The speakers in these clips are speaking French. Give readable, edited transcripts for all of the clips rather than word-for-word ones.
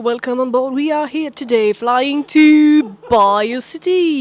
welcome on board. We are here today flying to Bayeux City.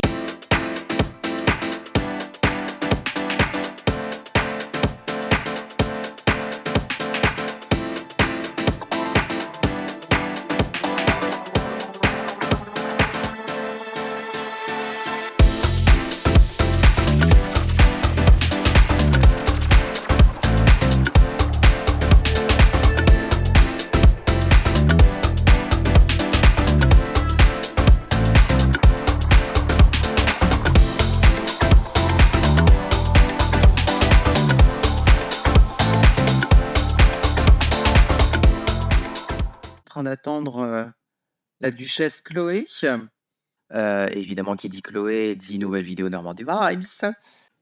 Train d'attendre la duchesse Chloé. Évidemment, qui dit Chloé dit nouvelle vidéo Normandie Vibes.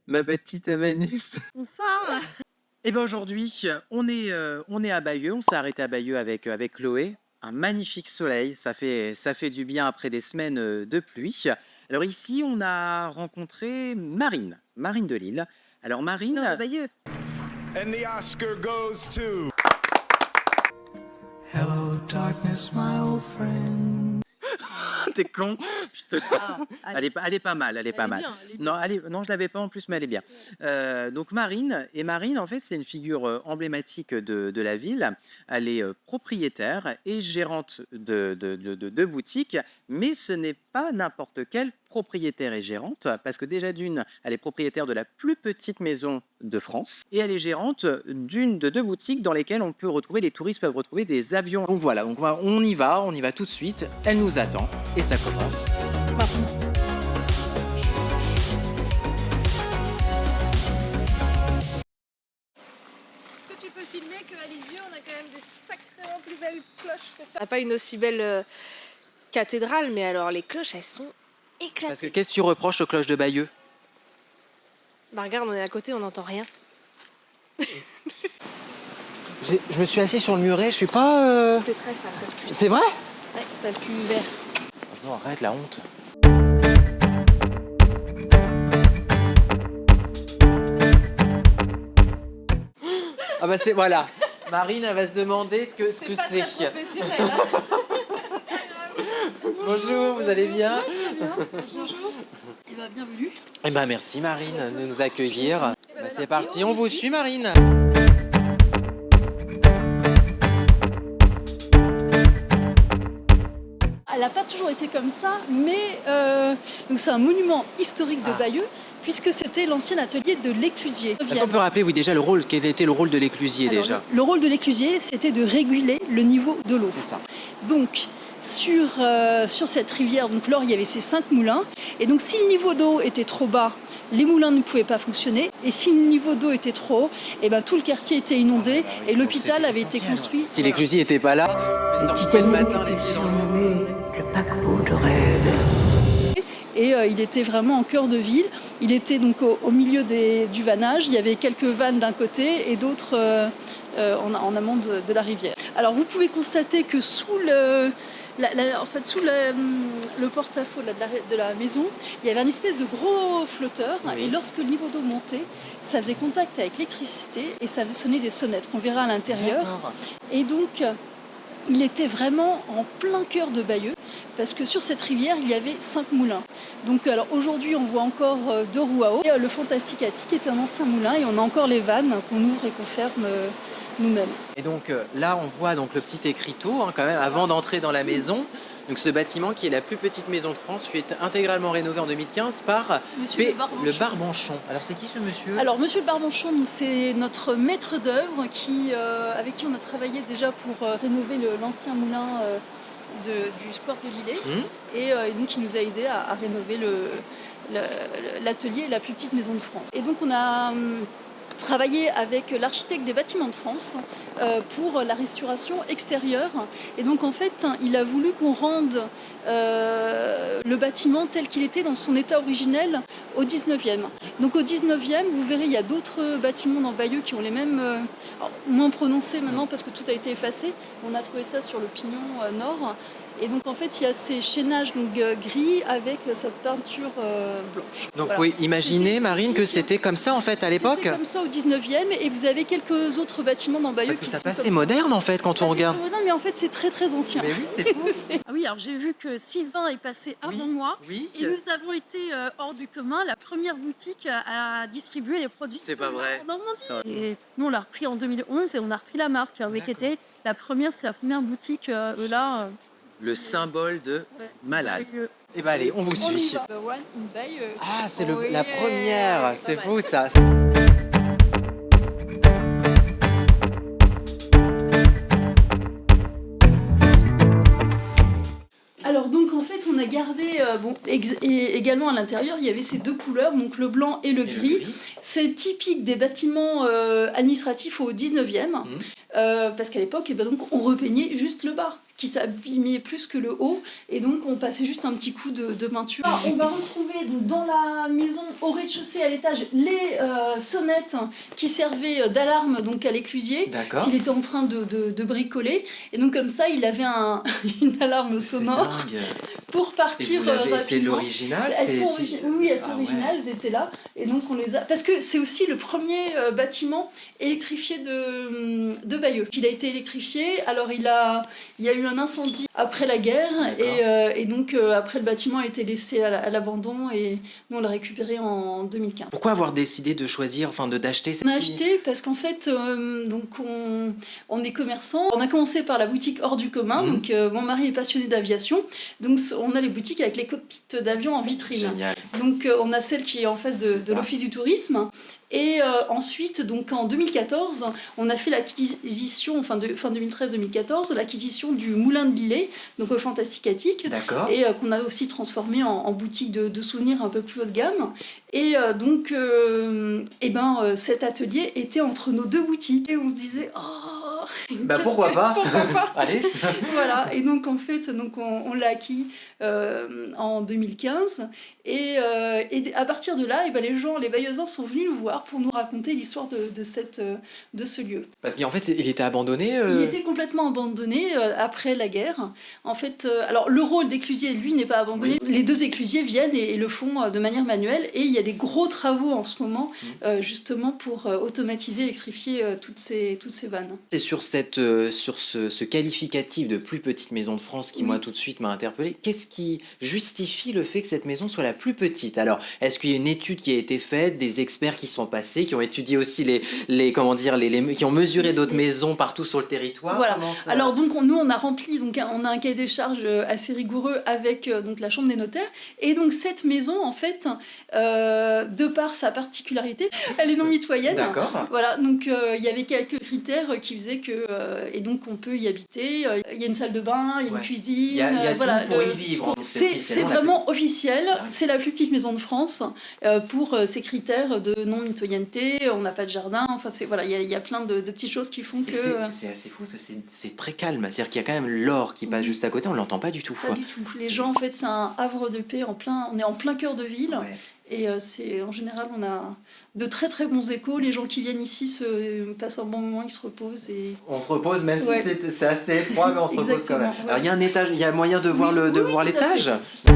Ma petite Amanus. Bonsoir. Et bien aujourd'hui, on est à Bayeux. On s'est arrêté à Bayeux avec Chloé. Un magnifique soleil. Ça fait du bien après des semaines de pluie. Alors ici, on a rencontré Marine de Lille. Alors Marine. Non, Bayeux. And the Oscar goes to... Hello, darkness, my old friend. T'es con. Putain. Ah, Elle est pas mal, elle est pas mal. bien, elle est bien. Non, je l'avais pas en plus, mais elle est bien. Donc Marine, en fait, c'est une figure emblématique de la ville. Elle est propriétaire et gérante de boutiques, mais ce n'est pas n'importe quelle propriétaire et gérante, parce que déjà d'une, elle est propriétaire de la plus petite maison de France, et elle est gérante de deux boutiques dans lesquelles les touristes peuvent retrouver des avions. Donc voilà, on y va tout de suite. Elle nous attend, et ça commence. Est-ce que tu peux filmer qu'à Lisieux, on a quand même des sacrément plus belles cloches que ça? On n'a pas une aussi belle cathédrale, mais alors les cloches, elles sont éclatées. Parce que qu'est-ce que tu reproches aux cloches de Bayeux? Bah regarde, on est à côté, on n'entend rien. Je me suis assis sur le muret, je suis pas... C'est très sale, t'as le cul. C'est vrai? Ouais, t'as le cul vert. Non, arrête, la honte. Ah bah c'est... Voilà. Marine, elle va se demander ce que c'est. Professionnel, hein. Bonjour, vous allez bien? Très bien. Bonjour. Eh bien, bienvenue. Eh ben merci Marine de nous accueillir. Bah, c'est parti, on vous suit Marine. Elle n'a pas toujours été comme ça, mais donc c'est un monument historique de Bayeux, puisque c'était l'ancien atelier de l'éclusier. Est-ce qu'on peut rappeler, oui, déjà quel était le rôle de l'éclusier déjà? Le rôle de l'éclusier, c'était de réguler le niveau de l'eau. C'est ça. Donc, sur cette rivière, donc l'Or, il y avait ces 5 moulins. Et donc, si le niveau d'eau était trop bas, les moulins ne pouvaient pas fonctionner. Et si le niveau d'eau était trop haut, et ben, tout le quartier était inondé et l'hôpital avait été construit. Si l'éclusier n'était pas là, Le sortait le matin les était pieds dans l'eau. surnommé le paquebot de rêve. Et il était vraiment en cœur de ville. Il était donc au milieu du vannage. Il y avait quelques vannes d'un côté et d'autres en amont de la rivière. Alors, vous pouvez constater que sous le porte-à-faux de la maison, il y avait un espèce de gros flotteur. Oui. Et lorsque le niveau d'eau montait, ça faisait contact avec l'électricité et ça faisait sonner des sonnettes qu'on verra à l'intérieur. D'accord. Et donc, il était vraiment en plein cœur de Bayeux, parce que sur cette rivière, il y avait 5 moulins. Donc, alors aujourd'hui, on voit encore 2 roues à eau. Et, le Fantastique Attique est un ancien moulin et on a encore les vannes qu'on ouvre et qu'on ferme nous-mêmes. Et donc là, on voit donc le petit écriteau quand même avant d'entrer dans la maison. Donc ce bâtiment qui est la plus petite maison de France fut intégralement rénové en 2015 par Monsieur Le Barbanchon. le Barbanchon. Alors c'est qui ce monsieur? Alors, Monsieur Le Barbanchon, donc, c'est notre maître d'œuvre avec qui on a travaillé déjà pour rénover l'ancien moulin du sport de Lillet. Et donc, il nous a aidé à rénover l'atelier et la plus petite maison de France. Et donc, on a travaillé avec l'architecte des bâtiments de France pour la restauration extérieure. Et donc, en fait, il a voulu qu'on rende le bâtiment tel qu'il était dans son état originel au 19e. Donc, au 19e, vous verrez, il y a d'autres bâtiments dans Bayeux qui ont les mêmes, moins prononcés maintenant parce que tout a été effacé. On a trouvé ça sur le pignon nord. Et donc, en fait, il y a ces chaînages gris avec cette peinture blanche. Donc Voilà. faut imaginer, Marine, que c'était comme ça en fait à l'époque? C'était comme ça au 19e et vous avez quelques autres bâtiments dans Bayeux Parce que qui ça sont passait comme moderne en fait quand ça. on regarde. Non, mais en fait, c'est très très ancien. Mais oui, c'est fou. Ah oui, alors j'ai vu que Sylvain est passé avant moi. Oui. Et nous avons été hors du commun, la première boutique à distribuer les produits C'est pas vrai. en Normandie. Ça- Et nous, on l'a repris en 2011 et on a repris la marque, mais qui était c'est la première boutique là. Le symbole de Ouais. malade. Bayeux. Et bah allez, on vous On y suit. va. The one in Bayeux. Ah, c'est Oh la yeah. première. C'est Pas fou mal. ça. Alors donc en fait on a gardé et également à l'intérieur il y avait ces deux couleurs, donc le blanc et le gris. C'est typique des bâtiments administratifs au 19e, parce qu'à l'époque donc, on repeignait juste le bas, qui s'abîmait plus que le haut, et donc on passait juste un petit coup de peinture. On va retrouver donc, dans la maison au rez-de-chaussée à l'étage les sonnettes qui servaient d'alarme donc à l'éclusier D'accord. s'il était en train de bricoler, et donc comme ça il avait une alarme sonore C'est dingue. pour Et partir vous l'avez- c'est rapidement. l'original. Elles c'est- sont oui, elles sont Ah ouais. originales, elles étaient là. Et donc on les a. Parce que c'est aussi le premier bâtiment électrifié de Bayeux. Il a été électrifié, alors il y a eu un incendie après la guerre, et donc après le bâtiment a été laissé à l'abandon, et nous on l'a récupéré en 2015. Pourquoi avoir décidé de choisir, enfin d'acheter cette On a acheté parce qu'en fait, donc on est commerçant. On a commencé par la boutique hors du commun. Donc mon mari est passionné d'aviation, donc on a les boutiques avec les cockpits d'avion en vitrine. Génial. Donc on a celle qui est en face de l'office du tourisme. Et ensuite, donc en 2014, on a fait l'acquisition, fin 2013-2014, l'acquisition du Moulin de Lillet, donc au Fantastique Attique, D'accord. et qu'on a aussi transformé en boutique de souvenirs un peu plus haut de gamme. Et donc, cet atelier était entre nos deux boutiques, et on se disait, oh, Bah pourquoi pas. pourquoi pas. Allez. Voilà, et donc en fait, donc on l'a acquis en 2015, et à partir de là, les Bayeuxins sont venus nous voir pour nous raconter l'histoire de ce lieu. Parce qu'en fait, il était abandonné. Il était complètement abandonné après la guerre. En fait, alors le rôle d'éclusier, lui, n'est pas abandonné. Les deux éclusiers viennent et le font de manière manuelle, et il y a des gros travaux en ce moment, justement pour automatiser, électrifier toutes ces vannes. C'est sur ce qualificatif de plus petite maison de France qui, moi, tout de suite m'a interpellé. Qu'est-ce qui justifie le fait que cette maison soit la plus petite? Alors, est-ce qu'il y a une étude qui a été faite, des experts qui sont passés, qui ont étudié aussi qui ont mesuré d'autres maisons partout sur le territoire? Voilà. Comment ça- Alors donc nous on a rempli, donc on a un cahier des charges assez rigoureux avec donc la chambre des notaires, et donc cette maison en fait, de par sa particularité, elle est non mitoyenne. D'accord. Voilà, donc il y avait quelques critères qui faisaient que et donc on peut y habiter. Il y a une salle de bain, il y a Ouais. une cuisine. Il y a voilà, tout pour y vivre. Donc C'est officiellement la vraiment officiel. Ah oui. C'est la plus petite maison de France pour ces critères de non mitoyenneté. On n'a pas de jardin. Enfin voilà, il y a plein de petites choses qui font Et que. c'est assez fou parce que c'est très calme. C'est-à-dire qu'il y a quand même l'Or qui passe Oui. juste à côté, on l'entend pas du tout. Pas du tout. Les gens, en fait, c'est un havre de paix on est en plein cœur de ville. Ouais. Et en général, on a de très très bons échos. Les gens qui viennent ici passent un bon moment, ils se reposent. Et... On se repose même Ouais. si c'est assez étroit, mais on se repose quand même. Exactement, ouais. Alors il y a un étage, il y a moyen de voir Oui, voir tout à l'étage. fait.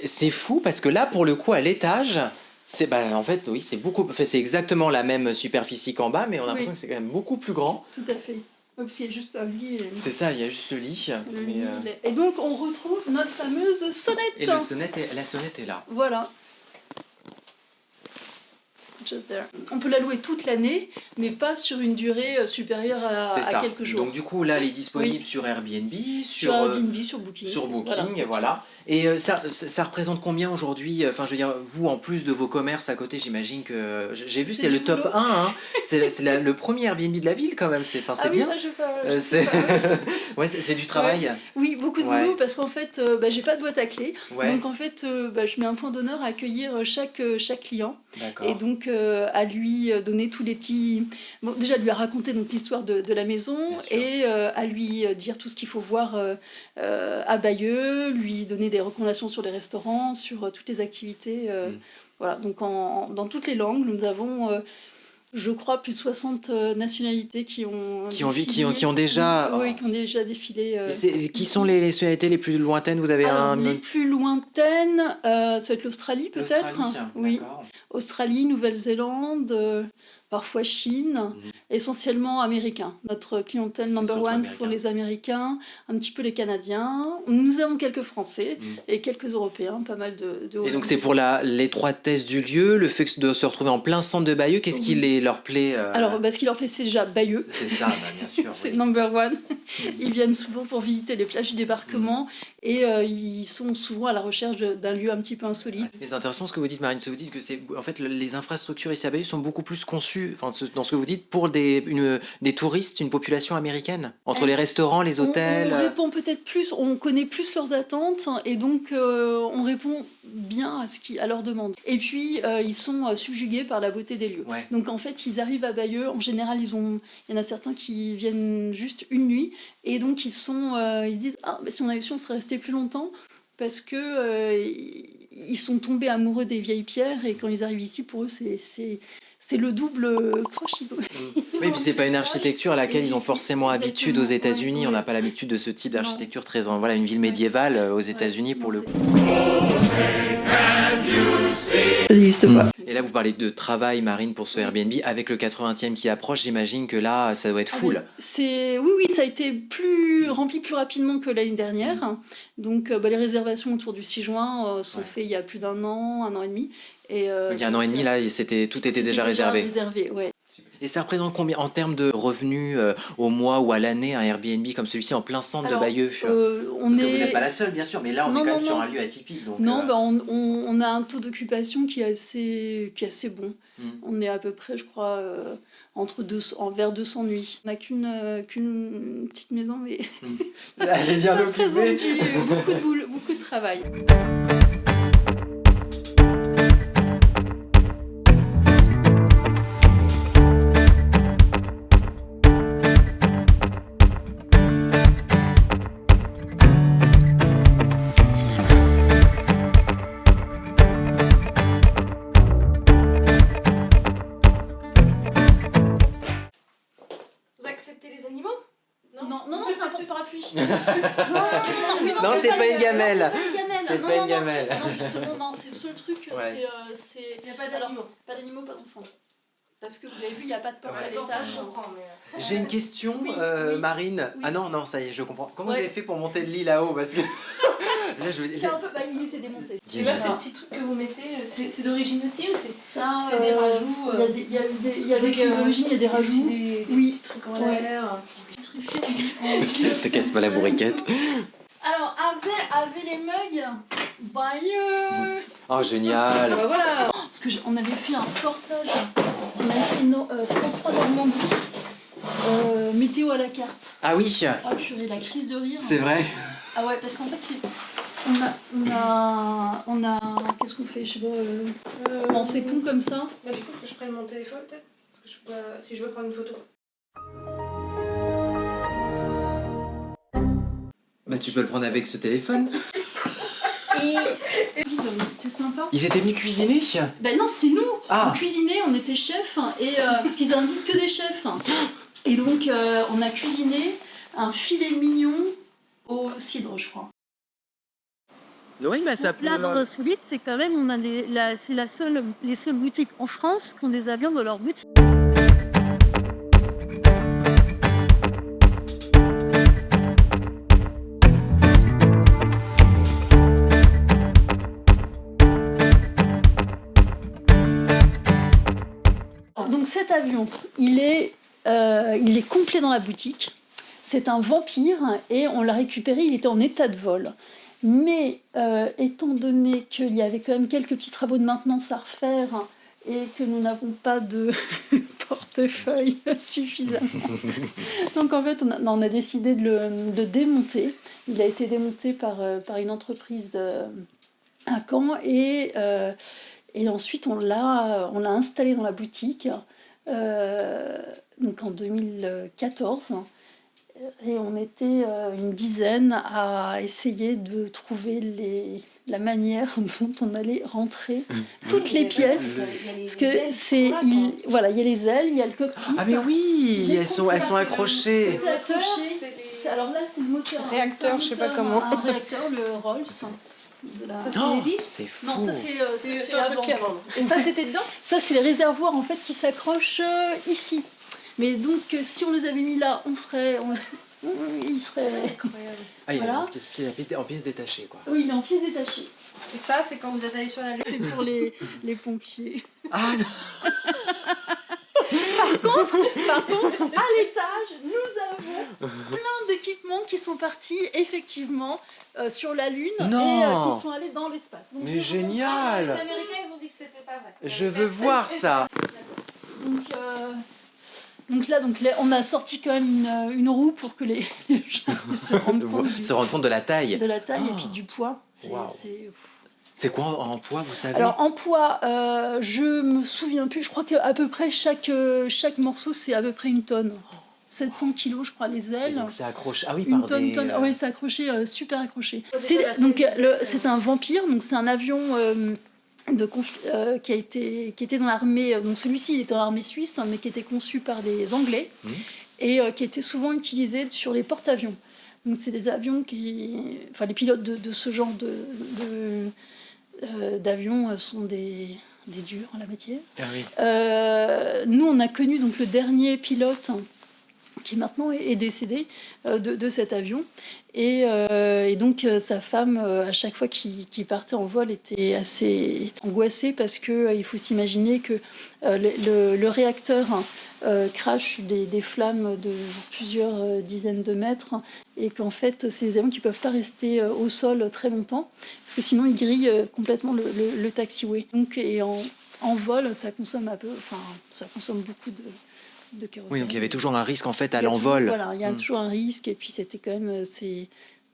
C'est fou parce que là, pour le coup, à l'étage, en fait, oui, c'est exactement la même superficie qu'en bas, mais on a l'impression que c'est quand même beaucoup plus grand. Tout à fait. Oui, parce qu'il y a juste un lit. C'est ça, il y a juste le lit. Le mais, lit, Et donc, on retrouve notre fameuse sonnette. Et la sonnette est là. Voilà. just there. On peut la louer toute l'année, mais pas sur une durée supérieure C'est à ça. quelques jours. Donc du coup, là, elle est disponible sur Airbnb, Sur Airbnb, sur Booking. sur Booking, c'est voilà. Et ça représente combien aujourd'hui? Enfin, je veux dire, vous, en plus de vos commerces à côté, j'imagine que... J'ai vu, C'est c'est du le top boulot. 1, hein. C'est le premier Airbnb de la ville, quand même. C'est bien. Là, je sais pas, je C'est sais pas. ouais, c'est du travail. Oui, beaucoup de Ouais. boulot parce qu'en fait, j'ai pas de boîte à clés. Ouais, Donc en fait, je mets un point d'honneur à accueillir chaque client d'accord. et donc à lui donner tous les petits. Bon, déjà, lui raconter donc l'histoire de la maison Bien sûr. et à lui dire tout ce qu'il faut voir à Bayeux, lui donner des recommandations sur les restaurants, sur toutes les activités. Voilà, donc dans toutes les langues, nous avons. Je crois plus de 60 nationalités qui ont défilé. Qui ont déjà... Oui, qui ont déjà défilé. Qui sont les nationalités les plus lointaines? Vous avez Alors, les plus lointaines, ça va être l'Australie peut-être. l'Australie, Oui, d'accord. Australie, Nouvelle-Zélande, parfois Chine, essentiellement américains. Notre clientèle C'est number surtout one sont les Américains, un petit peu les Canadiens. Nous avons quelques Français et quelques Européens, pas mal de Et donc c'est pour l'étroitesse du lieu, le fait de se retrouver en plein centre de Bayeux, qu'est-ce qui leur plaît Alors, ce qui leur plaît, c'est déjà Bayeux. C'est ça, bien sûr. C'est oui. number one. Ils viennent souvent pour visiter les plages du débarquement et ils sont souvent à la recherche d'un lieu un petit peu insolite. Mais c'est intéressant ce que vous dites, Marine, ce que vous dites que c'est en fait les infrastructures ici à Bayeux sont beaucoup plus conçues, enfin dans ce que vous dites, pour des touristes, une population américaine, entre les restaurants, les hôtels. On répond peut-être plus, on connaît plus leurs attentes et donc on répond bien à leurs demandes. Et puis ils sont subjugués par la beauté des lieux. Ouais. Donc en fait, ils arrivent à Bayeux. En général, il y en a certains qui viennent juste une nuit et donc ils se disent si on avait su, on serait resté plus longtemps parce que ils sont tombés amoureux des vieilles pierres et quand ils arrivent ici, pour eux, c'est le double croche. Oui, puis c'est pas une architecture à laquelle ils ont forcément habitude aux Exactement, États-Unis. ouais, On n'a ouais. pas l'habitude de ce type Non. d'architecture très, voilà, une ville médiévale aux États-Unis pour le coup. Ça n'existe pas. Et là, vous parlez de travail, Marine, pour ce Airbnb avec le 80e qui approche. J'imagine que là, ça doit être full. Oui, ça a été rempli plus rapidement que l'année dernière. Donc, les réservations autour du 6 juin sont faites il y a plus d'un an et demi. Et, Donc, il y a un an et demi, là, tout était déjà réservé. Ouais. Et ça représente combien en termes de revenus au mois ou à l'année, un Airbnb comme celui-ci en plein centre de Bayeux? On Parce que vous est... n'êtes pas la seule, bien sûr, mais là, on Non, est quand même non, sur non. un lieu atypique. Donc, Non, on a un taux d'occupation qui est assez bon. On est à peu près, je crois, vers 200 nuits. On n'a qu'une petite maison, mais elle est bien ça occupée. représente beaucoup de boulot, beaucoup de travail. Vous acceptez les animaux? Non, c'est un porte-parapluie. Non, c'est pas une gamelle. C'est pas une gamelle. Non, justement, non, c'est le seul truc. Ouais. Il n'y a pas d'animaux. Pas d'animaux, pas d'enfants. Parce que vous avez vu, il n'y a pas de porte Ouais. à Les enfants, l'étage. je comprends, mais... J'ai une question, Oui, Marine. oui. Ah non, ça y est, je comprends. Comment Ouais. vous avez fait pour monter le lit là-haut? Parce que là, je C'est un peu... il était démonté. Et là, ces Voilà. petits trucs que vous mettez, c'est d'origine aussi ou c'est Ça, c'est des rajouts Il y a des trucs d'origine, il y a des rajouts. des Oui. petits trucs en Ouais. l'air. Je te casse pas la bourriquette. Alors, avec les mugs, Bayeux. Oh, génial. Ah bah voilà. Parce que on avait fait un reportage, on avait fait France 3 Normandie, météo à la carte. Ah oui, Ah purée, la crise de rire. c'est vrai. Ah ouais, parce qu'en fait, on a qu'est-ce qu'on fait? Je sais pas. Bon, c'est con comme ça. Bah, du coup, faut que je prenne mon téléphone peut-être. Parce que je peux pas... si je veux prendre une photo. Bah, tu peux le prendre avec ce téléphone. Et c'était sympa. Ils étaient venus cuisiner. Ben non, c'était nous. Ah. On cuisinait, on était chefs et parce qu'ils invitent que des chefs. Et donc on a cuisiné un filet mignon au cidre, je crois. Oui, bah ça peut. Là, dans l'insolite, c'est quand même, c'est les seules boutiques en France qui ont des avions dans leur boutique. cet avion, il est complet dans la boutique. C'est un Vampire et on l'a récupéré, il était en état de vol. Mais étant donné qu'il y avait quand même quelques petits travaux de maintenance à refaire et que nous n'avons pas de portefeuille suffisamment, donc en fait on a décidé de le démonter. Il a été démonté par une entreprise à Caen et ensuite on l'a installé dans la boutique donc en 2014. Et on était une dizaine à essayer de trouver la manière dont on allait rentrer toutes les pièces. Parce que voilà, il y a les ailes, il y a le cockpit. Ah mais oui, elles sont accrochées. C'était attaché. Alors là, c'est le moteur. Réacteur, je sais pas comment. Un réacteur, le Rolls. Ça, c'est une hélice. C'est fou. Non, ça c'est un truc avant. qui est avant. Et ça, c'était dedans? Ça, c'est les réservoirs en fait qui s'accrochent ici. Mais donc, si on les avait mis là, il serait. Incroyable. Ah, il est Voilà. en pièces détachées, quoi. Oui, il est en pièces détachées. Et ça, c'est quand vous êtes allé sur la Lune. C'est pour les pompiers. Ah, Par contre, à l'étage, nous avons plein d'équipements qui sont partis effectivement sur la Lune Non. et qui sont allés dans l'espace. Donc, mais je vous génial. Les Américains, ils ont dit que c'était pas vrai. Je veux voir ça. Donc là, on a sorti quand même une roue pour que les gens se rendent compte Se rendre compte de la taille. de la taille et puis du poids. Waouh. C'est- C'est quoi en poids, vous savez? Alors en poids, je me souviens plus, je crois qu'à peu près chaque morceau c'est à peu près une tonne. 700 kilos je crois les Et ailes. donc c'est accroché. Ah oui, Une par tonne, des... Oui, c'est accroché, super accroché. C'est un Vampire, donc c'est un avion qui était dans l'armée. Donc celui-ci, il était dans l'armée suisse, mais qui était conçu par les Anglais et qui était souvent utilisé sur les porte-avions. Donc c'est des avions les pilotes de ce genre d'avions sont des durs en la matière. Ah oui. Nous, on a connu donc le dernier pilote qui maintenant est décédé de cet avion. Et donc sa femme, à chaque fois qu'il partait en vol, était assez angoissée parce qu'il faut s'imaginer que le réacteur crache des flammes de plusieurs dizaines de mètres et qu'en fait, c'est des avions qui ne peuvent pas rester au sol très longtemps parce que sinon, ils grillent complètement le taxiway. Donc, et en vol, ça consomme ça consomme beaucoup de kérosène. Oui, donc il y avait toujours un risque en fait à Il y a l'envol. Voilà, il y a toujours un risque et puis c'était quand même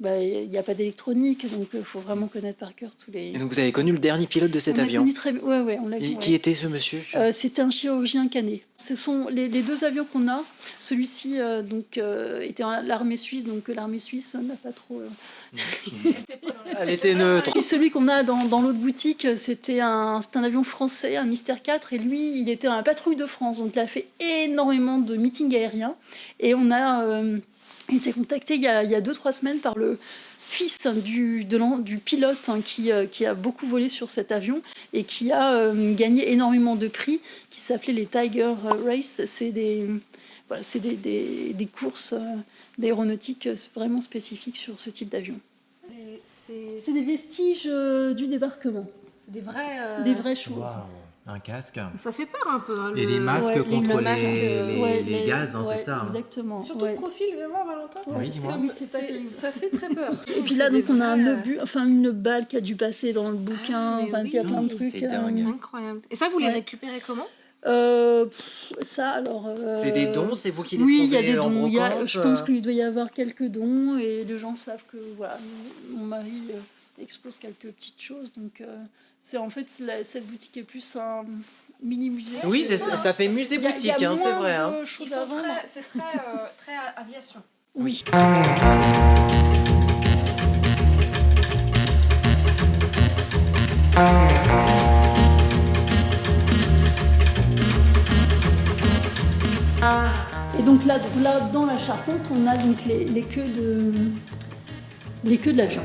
il n'y a pas d'électronique donc il faut vraiment connaître par cœur tous les. Et donc vous avez connu le dernier pilote de cet On a avion. connu ouais, on l'a Et connu, qui ouais. était ce monsieur? C'était un chirurgien canet. Ce sont les deux avions qu'on a. Celui-ci était en l'armée suisse, donc l'armée suisse n'a pas trop. Elle était neutre. Puis celui qu'on a dans l'autre boutique, c'est un avion français, un Mystère 4, et lui, il était dans la patrouille de France, donc il a fait énormément de meetings aériens. Et on a été contacté il y a 2-3 semaines par le fils du pilote qui a beaucoup volé sur cet avion et qui a gagné énormément de prix, qui s'appelait les Tiger Race. C'est des courses d'aéronautique vraiment spécifiques sur ce type d'avion. C'est des vestiges du débarquement, C'est des vrais. des vraies choses. Waouh, un casque. Ça fait peur un peu. Hein, Et les masques Ouais, contre masques, les gaz, ouais, c'est ça. Hein. Exactement. Surtout ouais. le profil, vraiment, Valentin. Oui, dis-moi. C'est pas terrible. Ça fait très peur. Et puis là, donc, on a un obus, une balle qui a dû passer dans le bouquin. mais Il y a oui, plein de trucs. c'est dingue. Incroyable. Et ça, vous les Ouais. récupérez comment? Ça, alors. C'est des dons, c'est vous qui les Oui, trouvez il y a des en dons. brocante, Je pense qu'il doit y avoir quelques dons et les gens savent que voilà, mon mari expose quelques petites choses. Donc, c'est en fait cette boutique est plus un mini musée. Oui, ça fait musée Il y a boutique, moins c'est vrai. de Hein. choses Ils à sont vendre. c'est très aviation. Oui. Et donc là, dans la charpente, on a donc les queues de l'avion.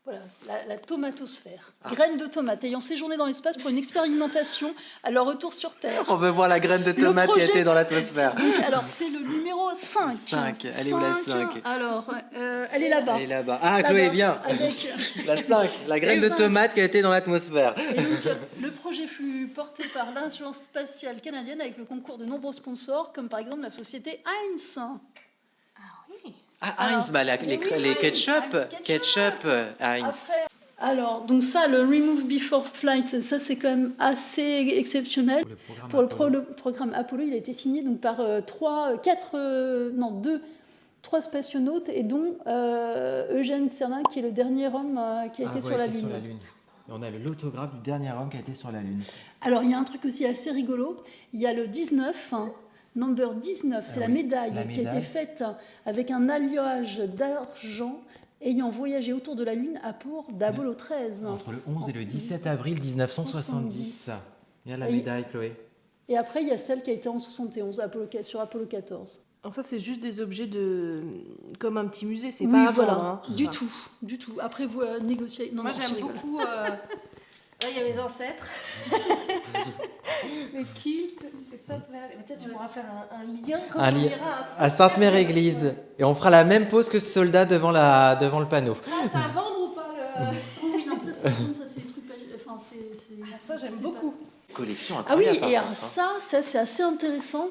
Voilà, la la tomatosphère. Ah. Graines de tomates ayant séjourné dans l'espace pour une expérimentation à leur retour sur Terre. On veut voir la graine de tomate qui a projet- été dans l'atmosphère. Donc, alors, c'est le numéro 5. 5. Elle est où la 5? Alors, elle est là-bas. Elle est là-bas. Ah, Là-bas, Chloé, viens. Avec... La 5, la graine La de 5. tomate qui a été dans l'atmosphère. Et donc, le projet fut porté par l'Agence spatiale canadienne avec le concours de nombreux sponsors, comme par exemple la société Heinz. Ah, Heinz, bah, oui, les Heinz, ketchup. Heinz Ketchup, Heinz. Après, alors, donc ça, le Remove Before Flight, ça c'est quand même assez exceptionnel. Pour le programme Apollo, il a été signé donc par trois spationautes, et dont Eugène Cernan, qui est le dernier homme qui a été sur la Lune. Et on a l'autographe du dernier homme qui a été sur la Lune. Alors, il y a un truc aussi assez rigolo. Il y a le 19, number 19, c'est la médaille qui a été faite avec un alliage d'argent ayant voyagé autour de la Lune à bord d'Apollo 13. Entre le 11 et le 17 avril 1970. Il y a la médaille, Chloé. Et après, il y a celle qui a été en 71 sur Apollo 14. Alors ça, c'est juste des objets comme un petit musée, c'est Oui, pas à voilà, vendre, hein, tout du ça. tout, du tout. Après, vous négociez. Non, Moi, non, je j'aime rigole. beaucoup... Là, il y a mes ancêtres. Le kilt, les Sainte Mère. Peut-être tu pourras faire un lien quand Un on lien ira à Sainte-Mère-Église. Et on fera la même pose que ce soldat devant le panneau. Ça à vendre ou pas le... Oui, non, ça c'est des trucs. Enfin, Ça, j'aime c'est beaucoup. Collection Ah oui, incroyable. et alors ça c'est assez intéressant.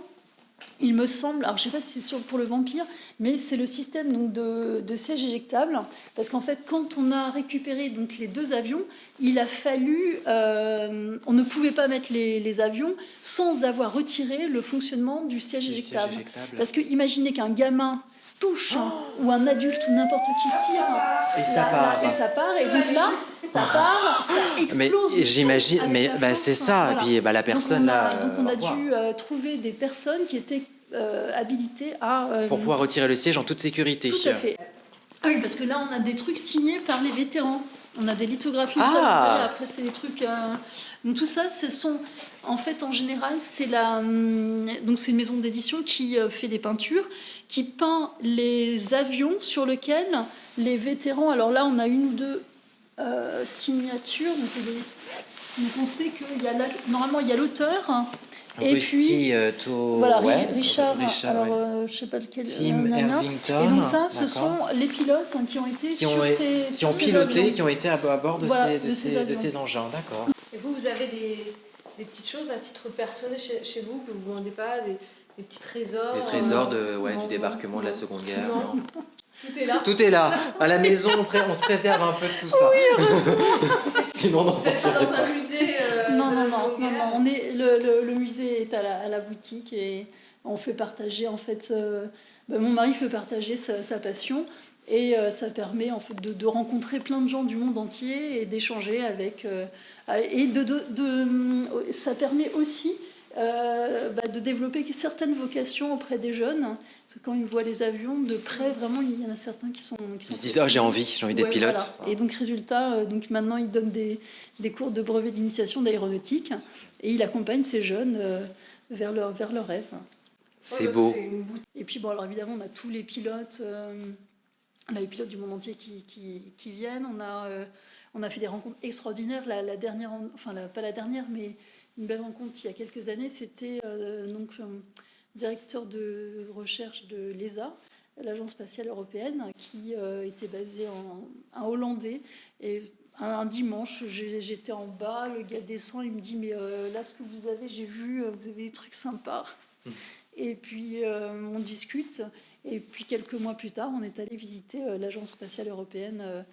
Il me semble, alors je ne sais pas si c'est sûr pour le vampire, mais c'est le système donc, de siège éjectable. Parce qu'en fait, quand on a récupéré donc, les 2 avions, il a fallu. On ne pouvait pas mettre les avions sans avoir retiré le fonctionnement du siège éjectable. Parce que imaginez qu'un gamin touche ou un adulte ou n'importe qui tire. Et ça part. Et ça part, et donc là, ça part, ça Mais explose. j'imagine, avec mais la bah, force. c'est ça. Voilà. Et puis bah, la personne là. Donc on a au revoir. dû trouver des personnes qui étaient habilitées à... Pour pouvoir retirer le siège en toute sécurité. Tout à fait. Ah oui, parce que là, on a des trucs signés par les vétérans. On a des lithographies, de ça, vous voyez, après c'est des trucs... Donc tout ça, ce sont... En fait, en général, c'est donc c'est une maison d'édition qui fait des peintures, qui peint les avions sur lesquels les vétérans... Alors là, on a 1 ou 2 signatures. Donc on sait qu'il y a normalement, il y a l'auteur... Et Rusty, puis, voilà, ouais, Richard, alors ouais. je sais pas lequel. Tim Irvington. Et donc ça, ce d'accord. sont les pilotes qui ont été qui ont piloté, qui ont été à bord de, Voilà, de de ces avions. ces engins, d'accord. Et vous avez des petites choses à titre personnel chez vous que vous ne vendez pas, des petits trésors. Les trésors non, du débarquement de la Seconde Guerre. Non. non. Tout est là. Tout est là. À la maison, on se préserve un peu de tout ça. Oui, sinon, on n'en Vous êtes sortirait dans pas. un musée. Non, de non, la non, Seconde non, Guerre. non, le musée est à la boutique, et on fait partager en fait. Mon mari fait partager sa passion, et ça permet en fait de rencontrer plein de gens du monde entier et d'échanger avec. Et ça permet aussi de développer certaines vocations auprès des jeunes. Parce que quand ils voient les avions de près, vraiment, il y en a certains qui sont Ils se disent, j'ai envie d'être Ouais, pilote. voilà. Et donc, résultat, donc maintenant, il donne des cours de brevet d'initiation d'aéronautique, et il accompagne ces jeunes vers leur rêve. C'est parce beau. que c'est une boutique. Et puis, bon, alors évidemment, on a tous les pilotes, on a les pilotes du monde entier qui viennent. On a fait des rencontres extraordinaires. La dernière, enfin, pas la dernière, mais une belle rencontre il y a quelques années, c'était directeur de recherche de l'ESA, l'Agence spatiale européenne, qui était basée en hollandais. Et un dimanche, j'étais en bas, le gars descend, il me dit, mais là, ce que vous avez, j'ai vu, vous avez des trucs sympas. Et puis, on discute. Et puis, quelques mois plus tard, on est allé visiter l'Agence spatiale européenne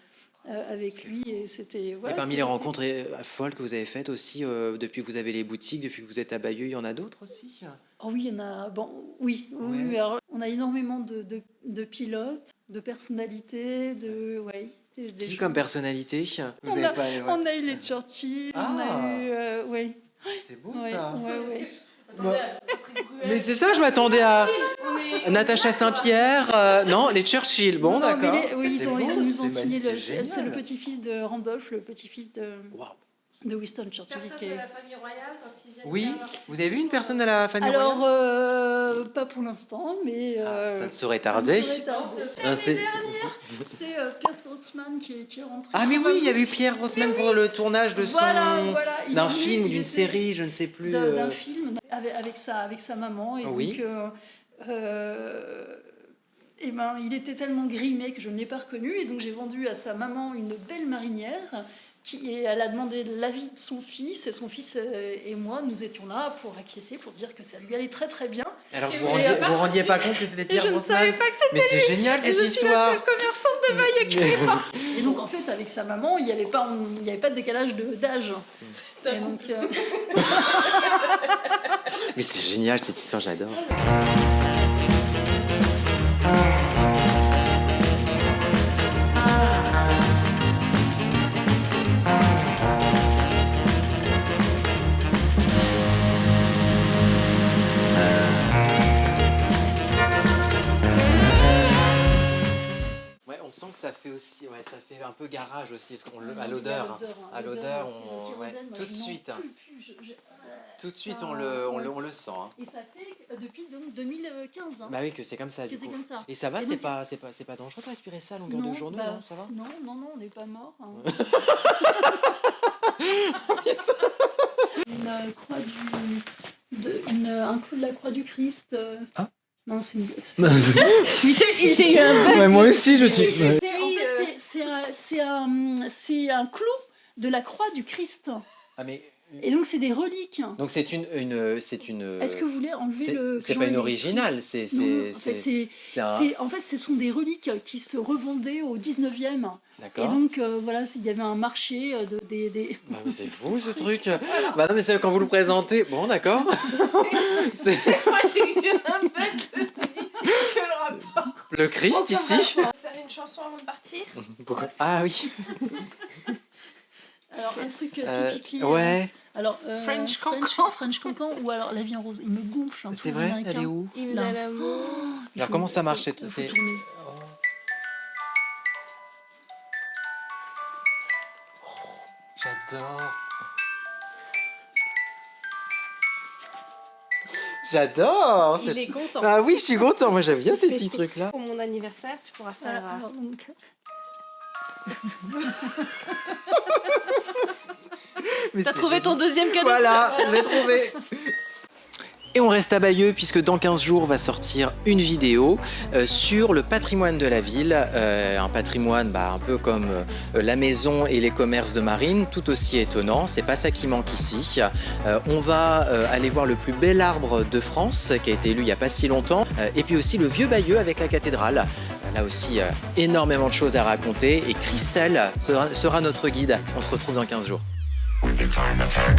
avec lui. Et c'était... Voilà, Et parmi les rencontres folles que vous avez faites aussi, depuis que vous avez les boutiques, depuis que vous êtes à Bayeux, il y en a d'autres aussi? Oh oui, il y en a. Bon, oui. Ouais. Oui, alors, on a énormément de pilotes, de personnalités, Qui comme personnalité? Vous On avez pas, On a eu les Churchill, on a eu. Oui. C'est beau Ouais, ça. ouais. Mais c'est ça, je m'attendais à Natacha Saint-Pierre. Non, les Churchill. Bon, Non, mais d'accord. oui, C'est ils beau, nous ont c'est signé. magnifique, C'est le génial. petit-fils de Randolph, le petit-fils de. Waouh. de Winston Churchill. Personne de la famille royale quand ils viennent Oui, faire- vous avez vu une personne de la famille Alors, royale pas pour l'instant, mais... Ça ne saurait ça ne tarder. saurait tarder. Ah, c'est- C'est Pierce Brosnan qui est rentré. Ah mais oui, il y avait eu Pierre Brosnan pour le tournage de Voilà, il d'un est venu, film ou il d'une était- série, je ne sais plus. d'un film avec sa maman. Et Oui. donc, et ben, il était tellement grimé que je ne l'ai pas reconnu. Et donc, j'ai vendu à sa maman une belle marinière. Et elle a demandé l'avis de son fils. Et son fils et moi, nous étions là pour acquiescer, pour dire que ça lui allait très très bien. Alors Et vous vous rendiez pas compte que c'était Et Pierre je ne Brosnan? savais pas que c'était Mais c'est génial Et cette je suis la histoire. seule commerçante de maillots qui l'ait pas. Et donc, en fait, avec sa maman, il n'y avait pas de décalage d'âge. Et donc, Mais c'est génial cette histoire, j'adore. Ouais, on sent que ça fait aussi, ouais, ça fait un peu garage aussi, parce qu'on à l'odeur, à l'odeur, on, ouais, tout de suite, tout de suite on le sent. Hein. Et ça fait depuis donc 2015. Hein. Bah oui, que c'est comme ça du Que c'est coup. comme ça. Et ça va, Et c'est donc- pas dangereux de respirer ça à longueur de journée, bah, non? Ça va? Non, on n'est pas mort. Hein. Une croix un clou de la croix du Christ. Ah. Non, c'est une. J'ai eu un buzz. Ouais, moi aussi, je suis. C'est- en fait, c'est un clou de la croix du Christ. Ah mais Et donc, c'est des reliques. donc c'est une. Est-ce que vous voulez enlever le. C'est que pas j'enlève une les originale, c'est Non, en fait, c'est un. en fait, ce sont des reliques qui se revendaient au 19e. Et D'accord. donc, voilà, il y avait un marché des... Bah, mais c'est fou ce truc. Bah non mais c'est quand vous le présentez. Bon d'accord. C'est Moi j'ai eu un bug, je me suis dit que le rapport. le Christ ici. On va faire une chanson avant de partir. Pourquoi? Ah oui. Alors, un truc typique. Ouais. Alors, French Cancan. French Cancan ou alors La vie en rose. Il me gonfle un peu. C'est vrai. Elle est où? Hymne Là. à l'amour. Il Alors, faut- comment ça marche, faut c'est- tourner. J'adore. J'adore. Il est content. Ah oui, je suis content. Moi j'aime bien ces petits trucs là. Pour mon anniversaire, tu pourras faire. Voilà, alors, donc, T'as trouvé ton deuxième cadeau. Voilà, j'ai trouvé. Et on reste à Bayeux puisque dans 15 jours va sortir une vidéo sur le patrimoine de la ville, un patrimoine un peu comme la maison et les commerces de Marine, tout aussi étonnant, c'est pas ça qui manque ici. On va aller voir le plus bel arbre de France qui a été élu il n'y a pas si longtemps, et puis aussi le vieux Bayeux avec la cathédrale. Là aussi, énormément de choses à raconter et Christelle sera notre guide. On se retrouve dans 15 jours. With the time attack.